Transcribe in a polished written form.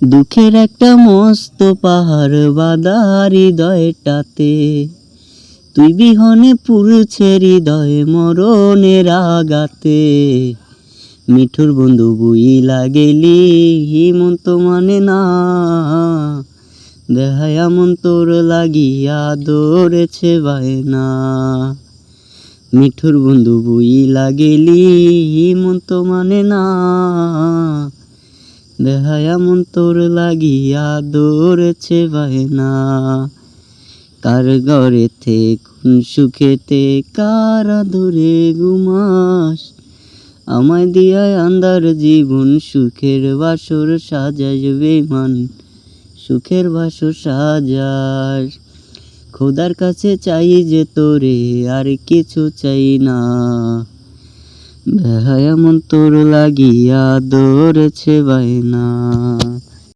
দুঃখের একটা মস্ত পাহাড় বাঁধা হৃদয়টাতে, তুই বিহনে পুরছে হৃদয় মরণের আগাতে। মিঠুর বন্ধু বুইলা গেলি মন তো মানে না, দেহায়া মন তোর লাগিয়া দৌড়েছে বায়না। মিঠুর বন্ধু বুইলা গেলি মন তো মানে না, দেহায়া মন তোর লাগিয়া দৌড়েছে বায়না। কার ঘরেতে কোন সুখেতে কার আদরে ঘুমাস, আমায় দিয়ায় আন্ধার জীবন সুখের বাসর সাজাস বেমান, সুখের বাসর সাজাস। খোদার কাছে চাই যে তোরে আর কিছু চাই না, বেহায়া মন তোর লাগিয়া দৌড়েছে বায়না।